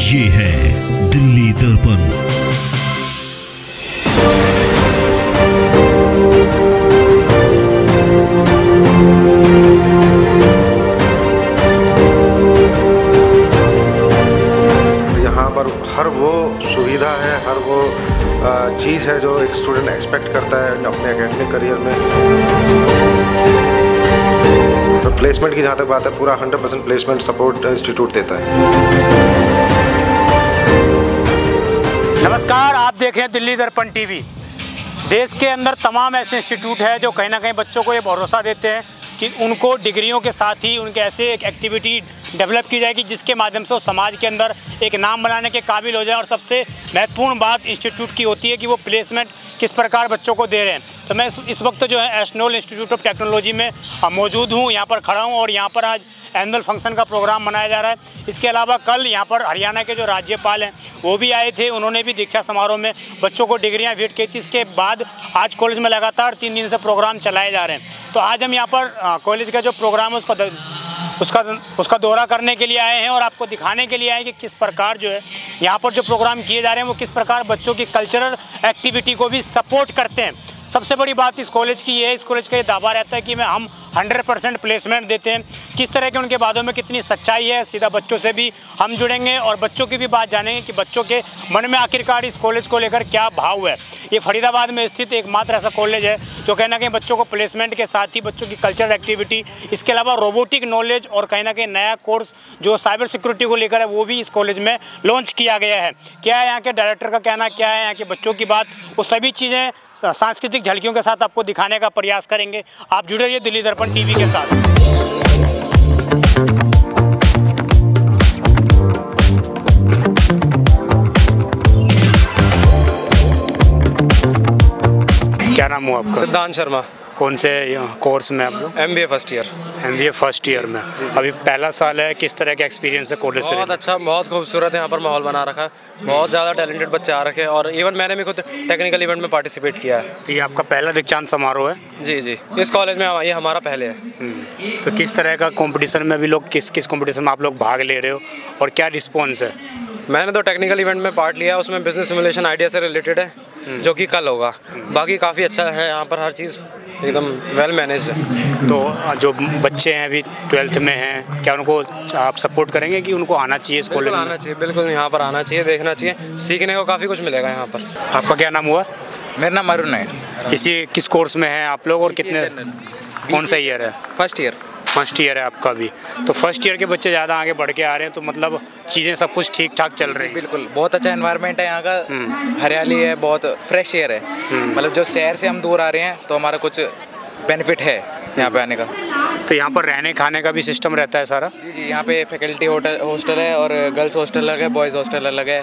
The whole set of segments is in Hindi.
ये है दिल्ली दर्पण। यहाँ पर हर वो सुविधा है, हर वो चीज़ है जो एक स्टूडेंट एक्सपेक्ट करता है अपने एकेडमिक करियर में। तो प्लेसमेंट की जहाँ तक बात है, पूरा 100% प्लेसमेंट सपोर्ट इंस्टीट्यूट देता है। नमस्कार, आप देख रहे हैं दिल्ली दर्पण टीवी। देश के अंदर तमाम ऐसे इंस्टीट्यूट हैं जो कहीं ना कहीं बच्चों को ये भरोसा देते हैं कि उनको डिग्रियों के साथ ही उनके ऐसे एक एक्टिविटी डेवलप की जाएगी जिसके माध्यम से वो समाज के अंदर एक नाम बनाने के काबिल हो जाए। और सबसे महत्वपूर्ण बात इंस्टीट्यूट की होती है कि वो प्लेसमेंट किस प्रकार बच्चों को दे रहे हैं। तो मैं इस वक्त जो है एस्नोल इंस्टीट्यूट ऑफ टेक्नोलॉजी में मौजूद हूँ, यहाँ पर खड़ा हूँ और यहाँ पर आज एनुअल फंक्शन का प्रोग्राम मनाया जा रहा है। इसके अलावा कल यहाँ पर हरियाणा के जो राज्यपाल हैं वो भी आए थे, उन्होंने भी दीक्षा समारोह में बच्चों को डिग्रियाँ भेंट की थी। इसके बाद आज कॉलेज में लगातार 3 दिन से प्रोग्राम चलाए जा रहे हैं। तो आज हम यहाँ पर कॉलेज का जो प्रोग्राम है उसका दौरा करने के लिए आए हैं और आपको दिखाने के लिए आए हैं कि किस प्रकार जो है यहाँ पर जो प्रोग्राम किए जा रहे हैं वो किस प्रकार बच्चों की कल्चरल एक्टिविटी को भी सपोर्ट करते हैं। सबसे बड़ी बात इस कॉलेज की ये है, इस कॉलेज का ये दावा रहता है कि हम 100% प्लेसमेंट देते हैं। किस तरह के उनके बातों में कितनी सच्चाई है, सीधा बच्चों से भी हम जुड़ेंगे और बच्चों की भी बात जानेंगे कि बच्चों के मन में आखिरकार इस कॉलेज को लेकर क्या भाव है। ये फरीदाबाद में स्थित एकमात्र ऐसा कॉलेज है जो कहीं ना कहीं बच्चों को प्लेसमेंट के साथ ही बच्चों की कल्चरल एक्टिविटी, इसके अलावा रोबोटिक नॉलेज और कहीं ना कहीं नया कोर्स जो साइबर सिक्योरिटी को लेकर है वो भी इस कॉलेज में लॉन्च किया गया है। क्या है यहाँ के डायरेक्टर का कहना, क्या है यहाँ के बच्चों की बात, वो सभी चीज़ें सांस्कृतिक झलकियों के साथ आपको दिखाने का प्रयास करेंगे। आप जुड़े रहिए दिल्ली दर्पण टीवी के साथ। क्या नाम हुआ आपका? सिद्धांत शर्मा। कौन से कोर्स में आप लोग? MBA first year. MBA first year में अभी पहला साल है। किस तरह का एक्सपीरियंस है कॉलेज से? बहुत अच्छा, बहुत खूबसूरत है यहाँ पर माहौल बना रखा है। बहुत ज़्यादा टैलेंटेड बच्चे आ रखे हैं और इवन मैंने भी खुद टेक्निकल इवेंट में पार्टिसिपेट किया है। ये आपका पहला दीक्षांत समारोह है? जी जी, इस कॉलेज में ये हमारा पहले है। तो किस तरह का कंपटीशन में अभी लोग किस कंपटीशन में आप लोग भाग ले रहे हो और क्या रिस्पॉन्स है? मैंने तो टेक्निकल इवेंट में पार्ट लिया, उसमें बिजनेस सिमुलेशन आइडिया से रिलेटेड है जो कि कल होगा। बाकी काफ़ी अच्छा है यहाँ पर, हर चीज़ एकदम वेल मैनेज्ड है। तो जो बच्चे हैं अभी 12th में हैं, क्या उनको आप सपोर्ट करेंगे कि उनको आना चाहिए इस कॉलेज में? आना चाहिए, बिल्कुल यहाँ पर आना चाहिए, देखना चाहिए, सीखने को काफ़ी कुछ मिलेगा यहाँ पर। आपका क्या नाम हुआ? मेरा नाम अरुण है। इसी किस कोर्स में हैं आप लोग और कितने, कौन सा ईयर है? First year. फर्स्ट ईयर है आपका भी। तो फर्स्ट ईयर के बच्चे ज़्यादा आगे बढ़ के आ रहे हैं, तो मतलब चीज़ें सब कुछ ठीक ठाक चल रही हैं? बिल्कुल, बहुत अच्छा एनवायरनमेंट है यहाँ का, हरियाली है, बहुत फ्रेश एयर है। मतलब जो शहर से हम दूर आ रहे हैं तो हमारा कुछ बेनिफिट है यहाँ पे आने का। तो यहाँ पर रहने खाने का भी सिस्टम रहता है सारा? जी जी, यहाँ पे फैकल्टी हॉस्टल है और गर्ल्स हॉस्टल अलग है, बॉयज़ हॉस्टल अलग है।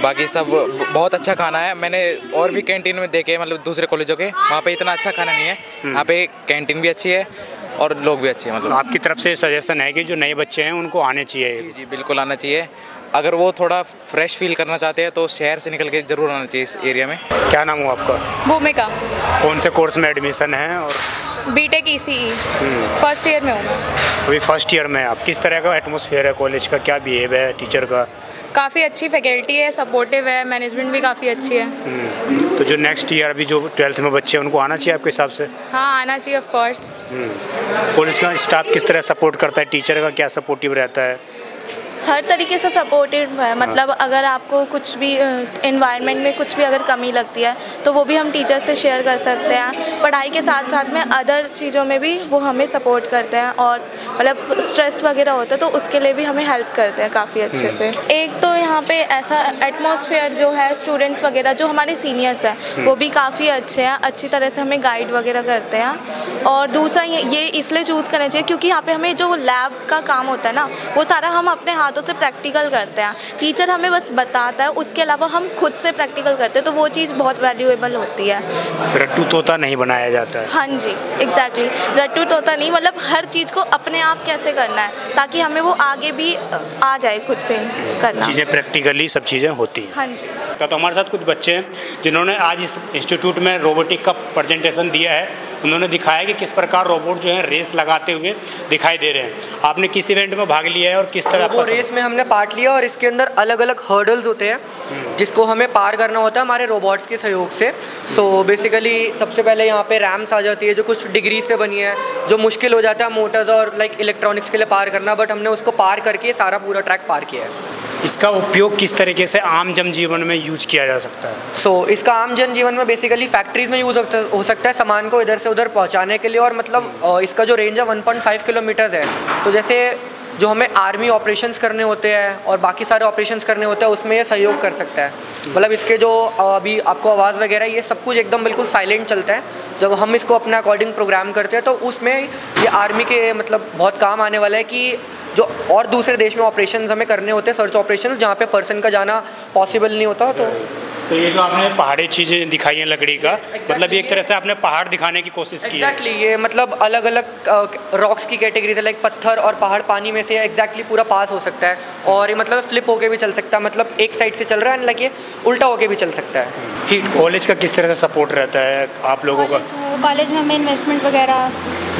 बाकी सब बहुत अच्छा खाना है। मैंने और भी कैंटीन में देखे, मतलब दूसरे कॉलेजों के, वहाँ पे इतना अच्छा खाना नहीं है। यहाँ पे कैंटीन भी अच्छी है और लोग भी अच्छे हैं। मतलब आपकी तरफ से सजेशन है कि जो नए बच्चे हैं उनको आने चाहिए? जी जी, बिल्कुल आना चाहिए। अगर वो थोड़ा फ्रेश फील करना चाहते हैं तो शहर से निकल के ज़रूर आना चाहिए इस एरिया में। क्या नाम हुआ आपका? भूमिका। कौन से कोर्स में एडमिशन है? और बीटेक ECE फर्स्ट ईयर में हूँ मैं। अभी फर्स्ट ईयर में आप, किस तरह का एटमॉस्फेयर है कॉलेज का, क्या बिहेव है टीचर का? काफ़ी अच्छी फैकल्टी है, सपोर्टिव है, मैनेजमेंट भी काफ़ी अच्छी है। तो जो नेक्स्ट ईयर अभी जो 12th में बच्चे हैं उनको आना चाहिए आपके हिसाब से? हाँ, आना चाहिए ऑफ कोर्स। कॉलेज का स्टाफ किस तरह सपोर्ट करता है, टीचर का क्या सपोर्टिव रहता है? हर तरीके से सपोर्टिव है। मतलब अगर आपको कुछ भी एनवायरनमेंट में कुछ भी अगर कमी लगती है तो वो भी हम टीचर से शेयर कर सकते हैं। पढ़ाई के साथ साथ में अदर चीज़ों में भी वो हमें सपोर्ट करते हैं और मतलब स्ट्रेस वगैरह होता है तो उसके लिए भी हमें हेल्प करते हैं काफ़ी अच्छे से। एक तो यहाँ पे ऐसा एटमॉस्फेयर जो है, स्टूडेंट्स वगैरह जो हमारे सीनियर्स हैं वो भी काफ़ी अच्छे हैं, अच्छी तरह से हमें गाइड वगैरह करते हैं। और दूसरा ये इसलिए चूज़ करना चाहिए क्योंकि यहाँ पे हमें जो लैब का काम होता है ना वो सारा हम अपने हाथों से प्रैक्टिकल करते हैं। टीचर हमें बस बताता है, उसके अलावा हम खुद से प्रैक्टिकल करते हैं, तो वो चीज़ बहुत वैल्यूएबल होती है। रट्टू तोता नहीं बनाया जाता है। हाँ जी, एग्जैक्टली, रट्टू तोता नहीं, मतलब हर चीज़ को अपने आप कैसे करना है ताकि हमें वो आगे भी आ जाए खुद से करना। चीज़ें प्रैक्टिकली सब चीज़ें होती हैं। हाँ जी। तो हमारे साथ कुछ बच्चे हैं जिन्होंने आज इस इंस्टीट्यूट में रोबोटिक का प्रेजेंटेशन दिया है। उन्होंने दिखाया कि किस प्रकार रोबोट जो है रेस लगाते हुए दिखाई दे रहे हैं। आपने किस इवेंट में भाग लिया है और किस तरह आपका रेस में हमने पार्ट लिया और इसके अंदर अलग अलग हर्डल्स होते हैं जिसको हमें पार करना होता है हमारे रोबोट्स के सहयोग से। सो बेसिकली सबसे पहले यहाँ पे रैम्स आ जाती है जो कुछ डिग्रीज पे बनी है, जो मुश्किल हो जाता है मोटर्स और इलेक्ट्रॉनिक्स के लिए पार करना, बट हमने उसको पार करके सारा पूरा ट्रैक पार किया है। इसका उपयोग किस तरीके से आम जनजीवन में यूज किया जा सकता है? इसका आम जनजीवन में बेसिकली फैक्ट्रीज़ में यूज़ हो सकता है सामान को इधर से उधर पहुंचाने के लिए, और मतलब इसका जो रेंज है 1.5 किलोमीटर्स है। तो जैसे जो हमें आर्मी ऑपरेशंस करने होते हैं और बाकी सारे ऑपरेशंस करने होते हैं उसमें ये सहयोग कर सकता है। मतलब इसके जो अभी आपको आवाज़ वगैरह ये सब कुछ एकदम बिल्कुल साइलेंट चलता है। जब हम इसको अपने अकॉर्डिंग प्रोग्राम करते हैं तो उसमें ये आर्मी के मतलब बहुत काम आने वाला है कि जो और दूसरे देश में ऑपरेशंस हमें करने होते हैं, सर्च ऑपरेशंस जहाँ पे पर्सन का जाना पॉसिबल नहीं होता। तो ये जो आपने पहाड़ी चीज़ें दिखाई हैं लकड़ी का, मतलब एक तरह से आपने पहाड़ दिखाने की कोशिश की है। एग्जैक्टली ये मतलब अलग अलग रॉक्स की कैटेगरीज है, लाइक पत्थर और पहाड़ पानी में से एग्जैक्टली पूरा पास हो सकता है, और ये मतलब फ्लिप होके भी चल सकता है, मतलब एक साइड से चल रहा है एंड लाइक ये उल्टा होके भी चल सकता है। कॉलेज का किस तरह से सपोर्ट रहता है आप लोगों का? कॉलेज में हमें इन्वेस्टमेंट वगैरह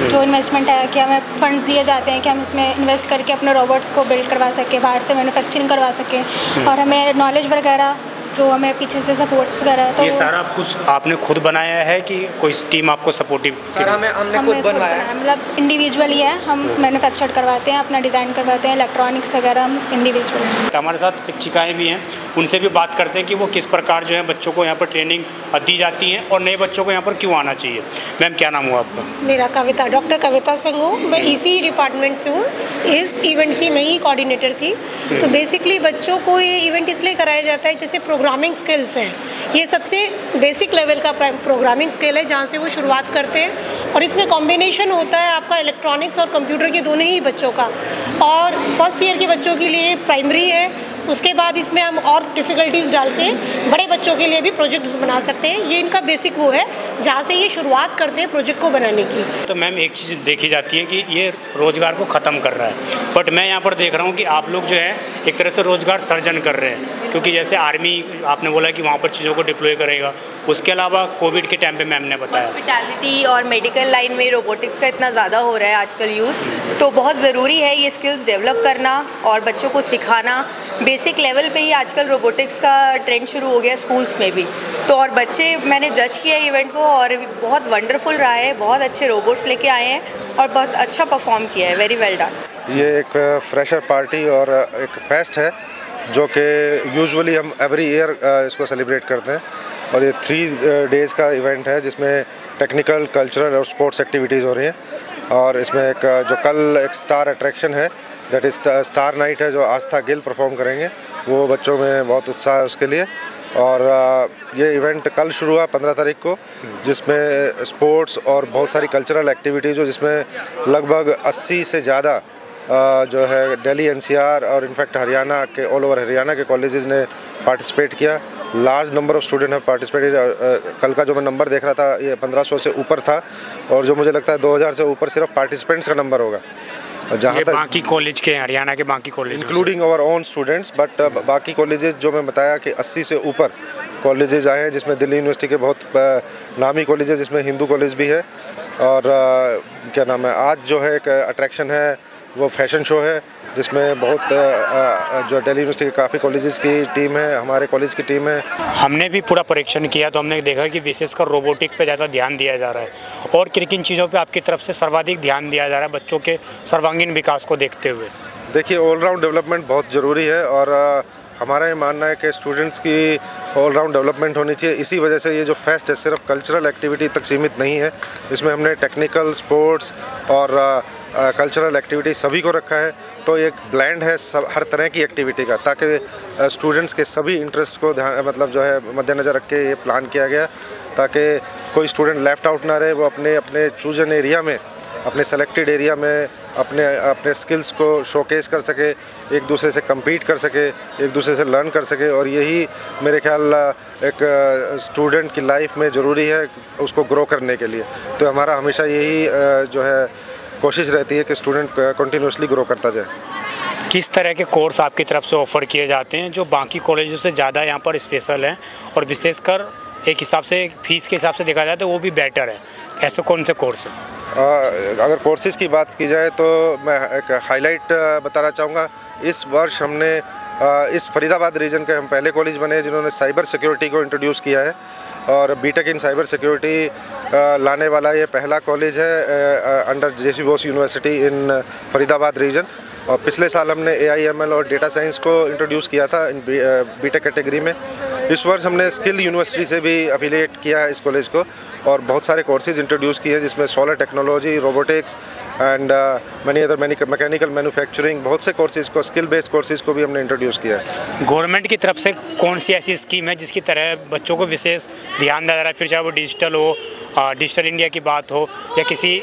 जो इन्वेस्टमेंट है कि हमें फंड्स दिए जाते हैं कि हम इसमें इन्वेस्ट करके अपने रोबोट्स को बिल्ड करवा सकें, बाहर से मैन्युफैक्चरिंग करवा सकें, और हमें नॉलेज वगैरह जो हमें पीछे से सपोर्ट्स वगैरह है। तो ये सारा कुछ आपने खुद बनाया है कि कोई टीम आपको सपोर्टिव? हमने खुद बनवाया है, मतलब इंडिविजुअली है, हम मैन्युफैक्चर करवाते हैं, अपना डिज़ाइन करवाते हैं, इलेक्ट्रॉनिक्स वगैरह हम इंडिविजुअल हैं। हमारे साथ शिक्षिकाएँ भी हैं, उनसे भी बात करते हैं कि वो किस प्रकार जो है बच्चों को यहाँ पर ट्रेनिंग दी जाती है और नए बच्चों को यहाँ पर क्यों आना चाहिए। मैम क्या नाम हुआ आपका? मेरा कविता, डॉक्टर कविता सिंह हूँ। मैं इसी डिपार्टमेंट से हूँ, इस इवेंट की मैं ही कोऑर्डिनेटर थी। तो बेसिकली बच्चों को ये इवेंट इसलिए कराया जाता है जैसे प्रोग्रामिंग स्किल्स हैं, ये सबसे बेसिक लेवल का प्रोग्रामिंग स्किल है जहाँ से वो शुरुआत करते हैं, और इसमें कॉम्बिनेशन होता है आपका इलेक्ट्रॉनिक्स और कंप्यूटर के दोनों ही बच्चों का। और फर्स्ट ईयर के बच्चों के लिए प्राइमरी है, उसके बाद इसमें हम और डिफ़िकल्टीज़ डाल के बड़े बच्चों के लिए भी प्रोजेक्ट बना सकते हैं। ये इनका बेसिक वो है जहाँ से ये शुरुआत करते हैं प्रोजेक्ट को बनाने की। तो मैम एक चीज़ देखी जाती है कि ये रोज़गार को ख़त्म कर रहा है, बट मैं यहाँ पर देख रहा हूँ कि आप लोग जो है एक तरह से रोज़गार सर्जन कर रहे हैं, क्योंकि जैसे आर्मी आपने बोला कि वहाँ पर चीज़ों को डिप्लॉय करेगा, उसके अलावा कोविड के टाइम पे मैम ने बताया हॉस्पिटैलिटी और मेडिकल लाइन में रोबोटिक्स का इतना ज़्यादा हो रहा है आजकल यूज़, तो बहुत ज़रूरी है ये स्किल्स डेवलप करना और बच्चों को सिखाना। बेसिक लेवल पे ही आजकल रोबोटिक्स का ट्रेंड शुरू हो गया स्कूल्स में भी, तो और बच्चे मैंने जज किया इवेंट को और बहुत वंडरफुल रहा है, बहुत अच्छे रोबोट्स लेके आए हैं और बहुत अच्छा परफॉर्म किया है, वेरी वेल डन। ये एक फ्रेशर पार्टी और एक फेस्ट है जो कि यूजुअली हम एवरी ईयर इसको सेलिब्रेट करते हैं, और ये 3 डेज़ का इवेंट है जिसमें टेक्निकल, कल्चरल और स्पोर्ट्स एक्टिविटीज़ हो रही हैं। और इसमें एक जो कल एक स्टार अट्रैक्शन है, दैट इज़ स्टार नाइट है, जो आस्था गिल परफॉर्म करेंगे, वो बच्चों में बहुत उत्साह है उसके लिए। और ये इवेंट कल शुरू हुआ 15 तारीख को, जिसमें स्पोर्ट्स और बहुत सारी कल्चरल एक्टिविटीज़ हो, जिसमें लगभग 80 से ज़्यादा जो है दिल्ली NCR और इनफैक्ट हरियाणा के ऑल ओवर हरियाणा के कॉलेजेस ने पार्टिसिपेट किया। Large number of student have participated. कल का जो मैं नंबर देख रहा था ये 1500 से ऊपर था, और जो मुझे लगता है 2000 से ऊपर सिर्फ पार्टिसिपेंट्स का नंबर होगा। जहाँ तक बाकी कॉलेज के, हरियाणा के बाकी college including our own students, but बाकी कॉलेजेस जो मैं बताया कि 80 से ऊपर कॉलेजेस आए हैं, जिसमें दिल्ली यूनिवर्सिटी के बहुत नामी कॉलेजेस, जिसमें हिंदू कॉलेज भी है। और क्या नाम है, आज जो है एक अट्रैक्शन है वो फैशन शो है, जिसमें बहुत जो दिल्ली यूनिवर्सिटी के काफ़ी कॉलेजेस की टीम है, हमारे कॉलेज की टीम है। हमने भी पूरा परीक्षण किया तो हमने देखा कि विशेषकर रोबोटिक पे ज़्यादा ध्यान दिया जा रहा है, और किन किन चीज़ों पे आपकी तरफ से सर्वाधिक ध्यान दिया जा रहा है बच्चों के सर्वांगीण विकास को देखते हुए? देखिए, ऑलराउंड डेवलपमेंट बहुत ज़रूरी है, और हमारा ये मानना है कि स्टूडेंट्स की ऑलराउंड डेवलपमेंट होनी चाहिए। इसी वजह से ये जो फेस्ट है सिर्फ कल्चरल एक्टिविटी तक सीमित नहीं है, इसमें हमने टेक्निकल, स्पोर्ट्स और कल्चरल एक्टिविटी सभी को रखा है। तो एक ब्लेंड है सब हर तरह की एक्टिविटी का, ताकि स्टूडेंट्स के सभी इंटरेस्ट को ध्यान मतलब जो है मद्देनज़र रख के ये प्लान किया गया, ताकि कोई स्टूडेंट लेफ़्ट आउट ना रहे। वो अपने अपने चूजन एरिया में, अपने सेलेक्टेड एरिया में अपने स्किल्स को शोकेस कर सके, एक दूसरे से compete कर सके, एक दूसरे से लर्न कर सके। और यही मेरे ख्याल एक स्टूडेंट की लाइफ में ज़रूरी है उसको ग्रो करने के लिए। तो हमारा हमेशा यही जो है कोशिश रहती है कि स्टूडेंट कंटिन्यूसली ग्रो करता जाए। किस तरह के कोर्स आपकी तरफ से ऑफ़र किए जाते हैं जो बाकी कॉलेजों से ज़्यादा यहाँ पर स्पेशल हैं, और विशेषकर एक हिसाब से फीस के हिसाब से देखा जाए तो वो भी बेटर है, ऐसे कौन से कोर्स हैं? अगर कोर्सेज़ की बात की जाए तो मैं एक हाईलाइट बताना चाहूँगा। इस वर्ष हमने इस फरीदाबाद रीजन के हम पहले कॉलेज बने जिन्होंने साइबर सिक्योरिटी को इंट्रोड्यूस किया है और बीटेक इन साइबर सिक्योरिटी लाने वाला ये पहला कॉलेज है अंडर जेसी बोस यूनिवर्सिटी इन फरीदाबाद रीजन। और पिछले साल हमने AIML और डेटा साइंस को इंट्रोड्यूस किया था इन बीटेक कैटेगरी में। इस वर्ष हमने स्किल यूनिवर्सिटी से भी एफिलिएट किया है इस कॉलेज को और बहुत सारे कोर्सेज इंट्रोड्यूस किए हैं जिसमें solar technology, robotics and many other mechanical manufacturing, बहुत से कोर्सेज को, स्किल बेस्ड कोर्सेज को भी हमने इंट्रोड्यूस किया है। गवर्नमेंट की तरफ से कौन सी ऐसी स्कीम है जिसकी तरह बच्चों को विशेष ध्यान दिया जा रहा है, फिर चाहे वो डिजिटल हो, डिजिटल इंडिया की बात हो या किसी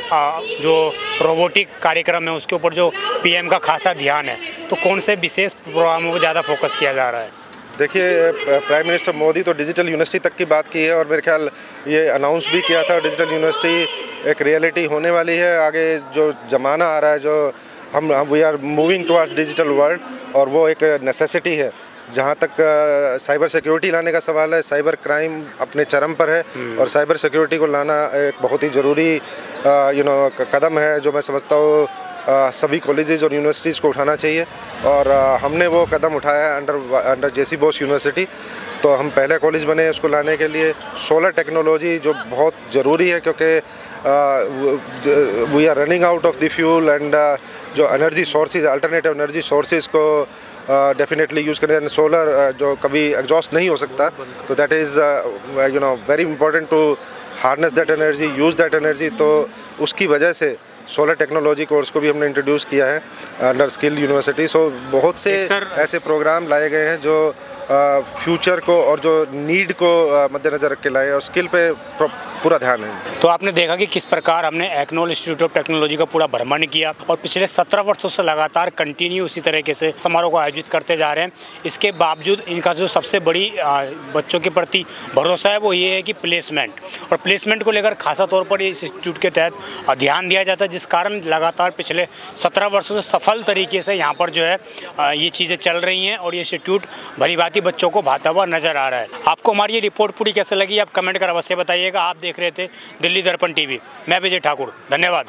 जो रोबोटिक कार्यक्रम है उसके ऊपर जो PM का खासा ध्यान है, तो कौन से विशेष प्रोग्रामों पर ज़्यादा फोकस किया जा रहा है? देखिए, प्राइम मिनिस्टर मोदी तो डिजिटल यूनिवर्सिटी तक की बात की है और मेरे ख्याल ये अनाउंस भी किया था डिजिटल यूनिवर्सिटी एक रियलिटी होने वाली है। आगे जो ज़माना आ रहा है, जो हम we are moving towards digital world और वो एक नेसेसिटी है। जहाँ तक साइबर सिक्योरिटी लाने का सवाल है, साइबर क्राइम अपने चरम पर है और साइबर सिक्योरिटी को लाना एक बहुत ही ज़रूरी कदम है जो मैं समझता हूँ सभी कॉलेजेस और यूनिवर्सिटीज़ को उठाना चाहिए और हमने वो कदम उठाया अंडर जेसी बोस यूनिवर्सिटी। तो हम पहले कॉलेज बने उसको लाने के लिए। सोलर टेक्नोलॉजी जो बहुत ज़रूरी है क्योंकि we are running out of the fuel and जो energy sources, alternative energy sources को डेफिनेटली यूज़ करें। सोलर जो कभी एग्जॉस्ट नहीं हो सकता, तो that is very important to harness that energy, use that energy. तो उसकी वजह से सोलर टेक्नोलॉजी कोर्स को भी हमने इंट्रोड्यूस किया है अंडर स्किल यूनिवर्सिटी। सो बहुत से ऐसे प्रोग्राम लाए गए हैं जो फ्यूचर को और जो नीड को मद्देनज़र रख के लाए और स्किल पे पूरा ध्यान है। तो आपने देखा कि किस प्रकार हमने एक्नोल इंस्टीट्यूट ऑफ टेक्नोलॉजी का पूरा भ्रमण किया और पिछले 17 वर्षों से लगातार कंटिन्यू इसी तरीके से समारोह को आयोजित करते जा रहे हैं। इसके बावजूद इनका जो सबसे बड़ी बच्चों के प्रति भरोसा है वो ये है कि प्लेसमेंट, और प्लेसमेंट को लेकर खासा तौर पर इस इंस्टीट्यूट के तहत ध्यान दिया जाता है, जिस कारण लगातार पिछले 17 वर्षों से सफल तरीके से यहाँ पर जो है ये चीज़ें चल रही हैं और ये इंस्टीट्यूट भली भांति बच्चों को भाता हुआ नजर आ रहा है। आपको हमारी ये रिपोर्ट पूरी कैसे लगी आप कमेंट कर अवश्य बताइएगा। आप देख रहे थे दिल्ली दर्पण TV। मैं विजय ठाकुर, धन्यवाद।